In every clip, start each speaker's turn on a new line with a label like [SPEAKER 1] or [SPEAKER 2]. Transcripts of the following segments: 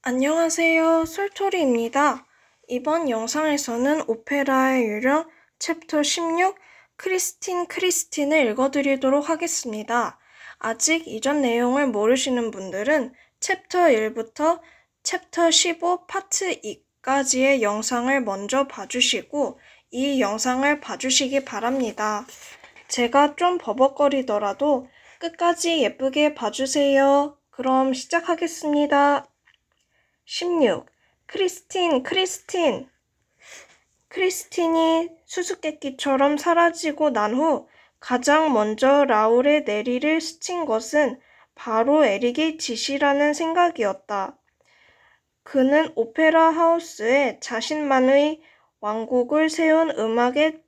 [SPEAKER 1] 안녕하세요. 솔토리입니다. 이번 영상에서는 오페라의 유령 챕터 16 크리스틴을 읽어드리도록 하겠습니다. 아직 이전 내용을 모르시는 분들은 챕터 1부터 챕터 15 파트 2까지의 영상을 먼저 봐주시고 이 영상을 봐주시기 바랍니다. 제가 좀 버벅거리더라도 끝까지 예쁘게 봐주세요. 그럼 시작하겠습니다. 16. 크리스틴이 수수께끼처럼 사라지고 난 후 가장 먼저 라울의 내리를 스친 것은 바로 에릭의 지시라는 생각이었다. 그는 오페라 하우스에 자신만의 왕국을 세운 음악의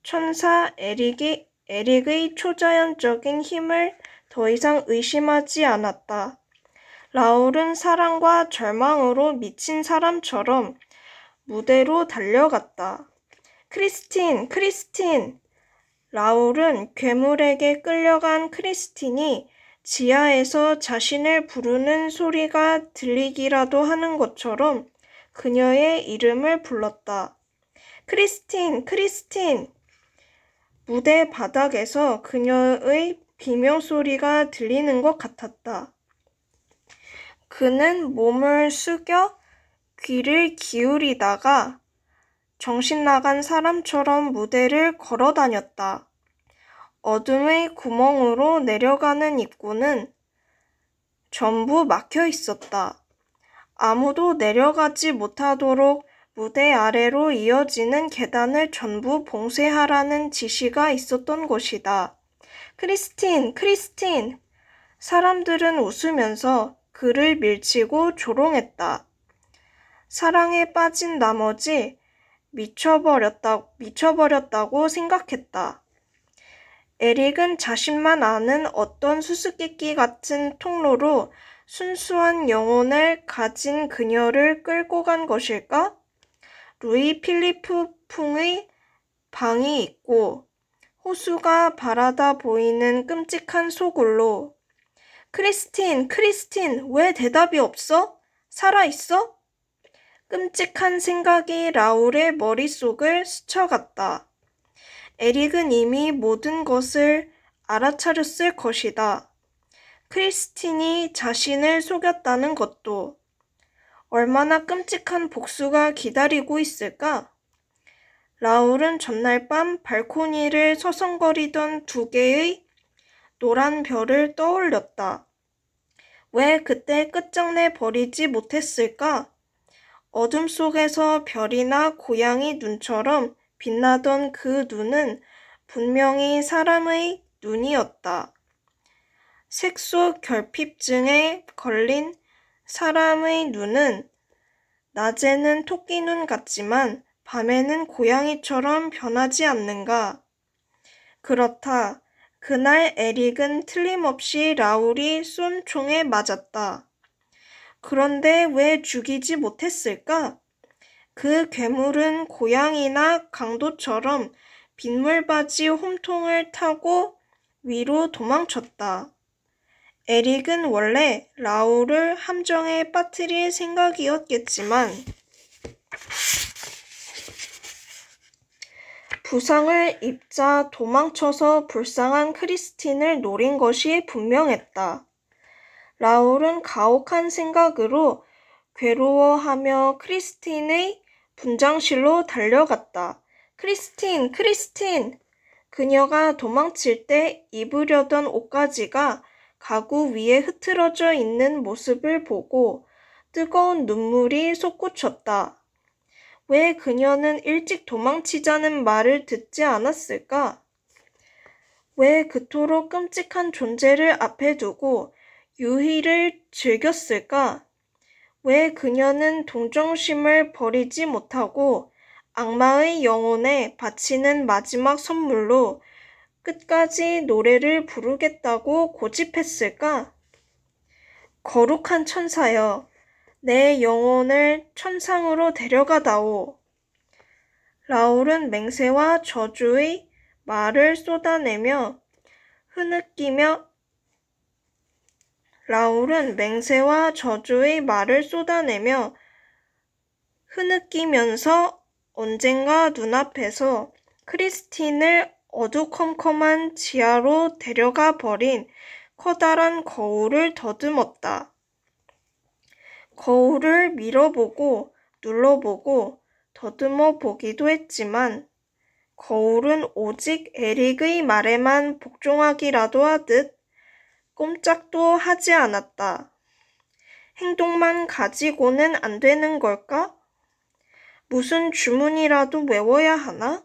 [SPEAKER 1] 천사 에릭의 초자연적인 힘을 더 이상 의심하지 않았다. 라울은 사랑과 절망으로 미친 사람처럼 무대로 달려갔다. 크리스틴! 라울은 괴물에게 끌려간 크리스틴이 지하에서 자신을 부르는 소리가 들리기라도 하는 것처럼 그녀의 이름을 불렀다. 크리스틴! 무대 바닥에서 그녀의 비명소리가 들리는 것 같았다. 그는 몸을 숙여 귀를 기울이다가 정신 나간 사람처럼 무대를 걸어 다녔다. 어둠의 구멍으로 내려가는 입구는 전부 막혀 있었다. 아무도 내려가지 못하도록 무대 아래로 이어지는 계단을 전부 봉쇄하라는 지시가 있었던 것이다. 크리스틴! 사람들은 웃으면서 그를 밀치고 조롱했다. 사랑에 빠진 나머지 미쳐버렸다고 생각했다. 에릭은 자신만 아는 어떤 수수께끼 같은 통로로 순수한 영혼을 가진 그녀를 끌고 간 것일까? 루이 필리프 풍의 방이 있고 호수가 바라다 보이는 끔찍한 소굴로 크리스틴, 왜 대답이 없어? 살아있어? 끔찍한 생각이 라울의 머릿속을 스쳐갔다. 에릭은 이미 모든 것을 알아차렸을 것이다. 크리스틴이 자신을 속였다는 것도. 얼마나 끔찍한 복수가 기다리고 있을까? 라울은 전날 밤 발코니를 서성거리던 2개의 노란 별을 떠올렸다. 왜 그때 끝장내 버리지 못했을까? 어둠 속에서 별이나 고양이 눈처럼 빛나던 그 눈은 분명히 사람의 눈이었다. 색소 결핍증에 걸린 사람의 눈은 낮에는 토끼 눈 같지만 밤에는 고양이처럼 변하지 않는가? 그렇다. 그날 에릭은 틀림없이 라울이 쏜 총에 맞았다. 그런데 왜 죽이지 못했을까? 그 괴물은 고양이나 강도처럼 빗물바지 홈통을 타고 위로 도망쳤다. 에릭은 원래 라울을 함정에 빠뜨릴 생각이었겠지만 부상을 입자 도망쳐서 불쌍한 크리스틴을 노린 것이 분명했다. 라울은 가혹한 생각으로 괴로워하며 크리스틴의 분장실로 달려갔다. 크리스틴! 그녀가 도망칠 때 입으려던 옷가지가 가구 위에 흐트러져 있는 모습을 보고 뜨거운 눈물이 솟구쳤다. 왜 그녀는 일찍 도망치자는 말을 듣지 않았을까? 왜 그토록 끔찍한 존재를 앞에 두고 유희를 즐겼을까? 왜 그녀는 동정심을 버리지 못하고 악마의 영혼에 바치는 마지막 선물로 끝까지 노래를 부르겠다고 고집했을까? 거룩한 천사여, 내 영혼을 천상으로 데려가다오. 라울은 맹세와 저주의 말을 쏟아내며 흐느끼며 라울은 맹세와 저주의 말을 쏟아내며 흐느끼면서 언젠가 눈앞에서 크리스틴을 어두컴컴한 지하로 데려가 버린 커다란 거울을 더듬었다. 거울을 밀어보고 눌러보고 더듬어 보기도 했지만 거울은 오직 에릭의 말에만 복종하기라도 하듯 꼼짝도 하지 않았다. 행동만 가지고는 안 되는 걸까? 무슨 주문이라도 외워야 하나?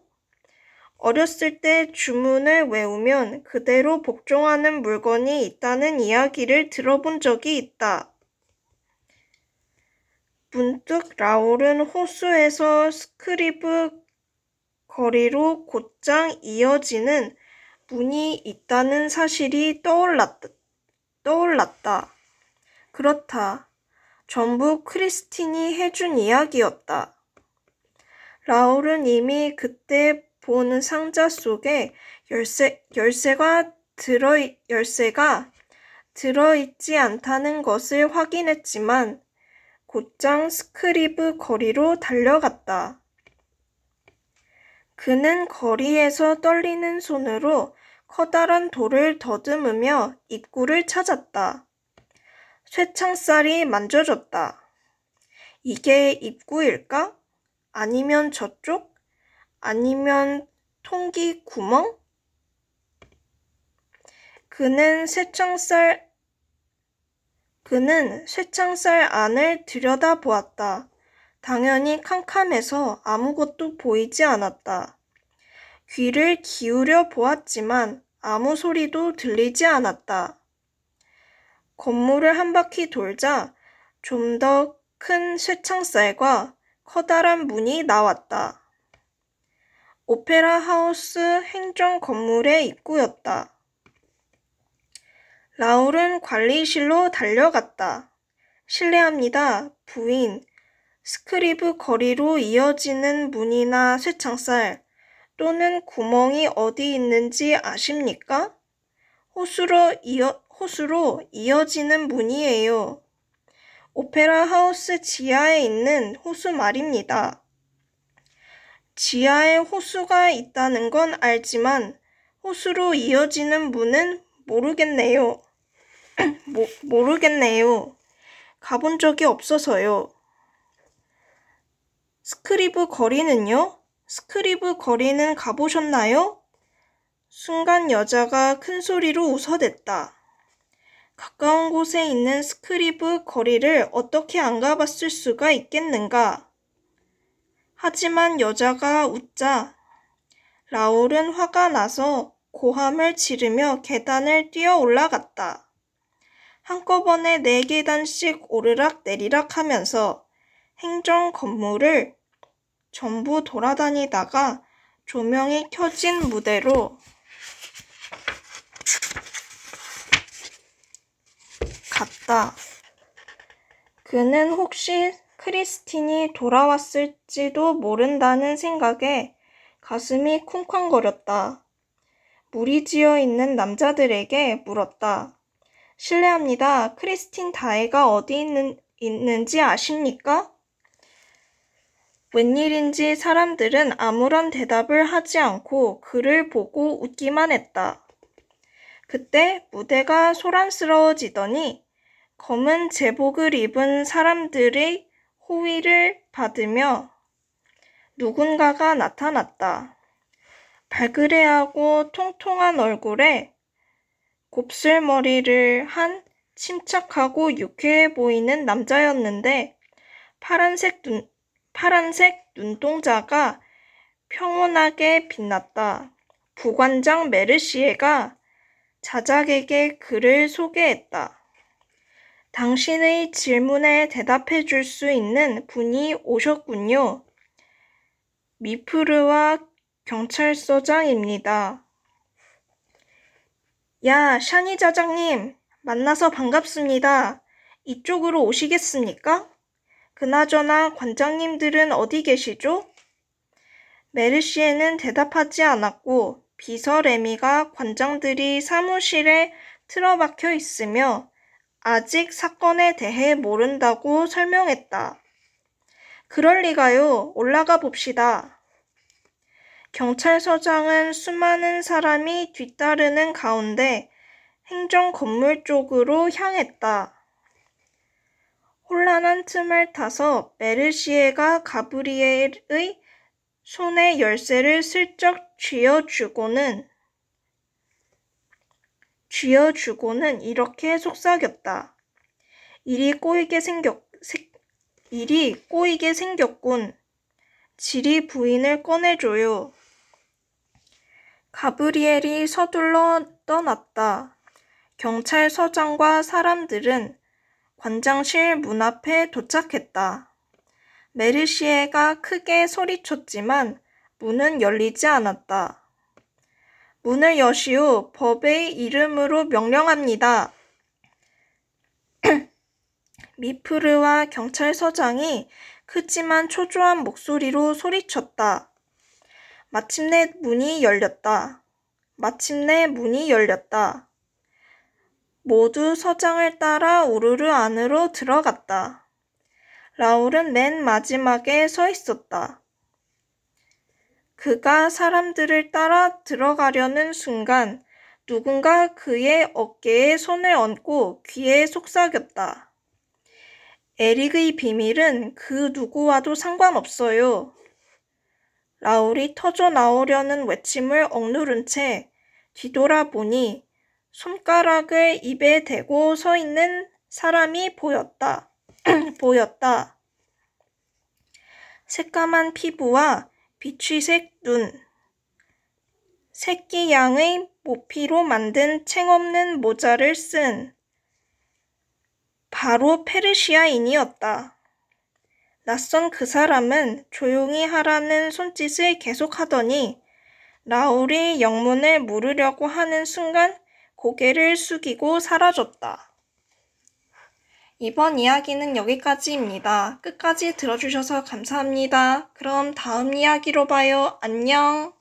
[SPEAKER 1] 어렸을 때 주문을 외우면 그대로 복종하는 물건이 있다는 이야기를 들어본 적이 있다. 문득 라울은 호수에서 스크리브 거리로 곧장 이어지는 문이 있다는 사실이 떠올랐다. 그렇다. 전부 크리스틴이 해준 이야기였다. 라울은 이미 그때 본 상자 속에 열쇠가 들어있지 않다는 것을 확인했지만 곧장 스크리브 거리로 달려갔다. 그는 거리에서 떨리는 손으로 커다란 돌을 더듬으며 입구를 찾았다. 쇠창살이 만져졌다. 이게 입구일까? 아니면 저쪽? 아니면 통기 구멍? 그는 쇠창살 안을 들여다보았다. 당연히 캄캄해서 아무것도 보이지 않았다. 귀를 기울여 보았지만 아무 소리도 들리지 않았다. 건물을 한 바퀴 돌자 좀 더 큰 쇠창살과 커다란 문이 나왔다. 오페라 하우스 행정 건물의 입구였다. 라울은 관리실로 달려갔다. 실례합니다, 부인. 스크리브 거리로 이어지는 문이나 쇠창살 또는 구멍이 어디 있는지 아십니까? 호수로 이어지는 문이에요. 오페라 하우스 지하에 있는 호수 말입니다. 지하에 호수가 있다는 건 알지만 호수로 이어지는 문은 모르겠네요. 모르겠네요. 가본 적이 없어서요. 스크리브 거리는요? 스크리브 거리는 가보셨나요? 순간 여자가 큰 소리로 웃어댔다. 가까운 곳에 있는 스크리브 거리를 어떻게 안 가봤을 수가 있겠는가? 하지만 여자가 웃자 라울은 화가 나서 고함을 지르며 계단을 뛰어 올라갔다. 한꺼번에 4계단씩 오르락 내리락 하면서 행정 건물을 전부 돌아다니다가 조명이 켜진 무대로 갔다. 그는 혹시 크리스틴이 돌아왔을지도 모른다는 생각에 가슴이 쿵쾅거렸다. 무리지어 있는 남자들에게 물었다. 실례합니다. 크리스틴 다혜가 어디 있는지 아십니까? 웬일인지 사람들은 아무런 대답을 하지 않고 그를 보고 웃기만 했다. 그때 무대가 소란스러워지더니 검은 제복을 입은 사람들의 호위를 받으며 누군가가 나타났다. 발그레하고 통통한 얼굴에 곱슬머리를 한 침착하고 유쾌해 보이는 남자였는데 파란색 눈동자가 평온하게 빛났다. 부관장 메르시에가 자작에게 그를 소개했다. 당신의 질문에 대답해 줄 수 있는 분이 오셨군요. 미프르와 경찰서장입니다. 야, 샤니 자장님, 만나서 반갑습니다. 이쪽으로 오시겠습니까? 그나저나 관장님들은 어디 계시죠? 메르시에는 대답하지 않았고 비서 레미가 관장들이 사무실에 틀어박혀 있으며 아직 사건에 대해 모른다고 설명했다. 그럴 리가요. 올라가 봅시다. 경찰서장은 수많은 사람이 뒤따르는 가운데 행정 건물 쪽으로 향했다. 혼란한 틈을 타서 메르시에가 가브리엘의 손에 열쇠를 슬쩍 쥐어주고는 이렇게 속삭였다. 일이 꼬이게 생겼군. 지리 부인을 꺼내줘요. 가브리엘이 서둘러 떠났다. 경찰서장과 사람들은 관장실 문 앞에 도착했다. 메르시에가 크게 소리쳤지만 문은 열리지 않았다. 문을 여시오. 법의 이름으로 명령합니다. 미프르와 경찰서장이 크지만 초조한 목소리로 소리쳤다. 마침내 문이 열렸다. 모두 서장을 따라 우르르 안으로 들어갔다. 라울은 맨 마지막에 서 있었다. 그가 사람들을 따라 들어가려는 순간 누군가 그의 어깨에 손을 얹고 귀에 속삭였다. 에릭의 비밀은 그 누구와도 상관없어요. 라울이 터져 나오려는 외침을 억누른 채 뒤돌아보니 손가락을 입에 대고 서 있는 사람이 보였다. 새까만 피부와 비취색 눈, 새끼 양의 모피로 만든 챙없는 모자를 쓴 바로 페르시아인이었다. 낯선 그 사람은 조용히 하라는 손짓을 계속하더니 라울이 영문을 물으려고 하는 순간 고개를 숙이고 사라졌다. 이번 이야기는 여기까지입니다. 끝까지 들어주셔서 감사합니다. 그럼 다음 이야기로 봐요. 안녕.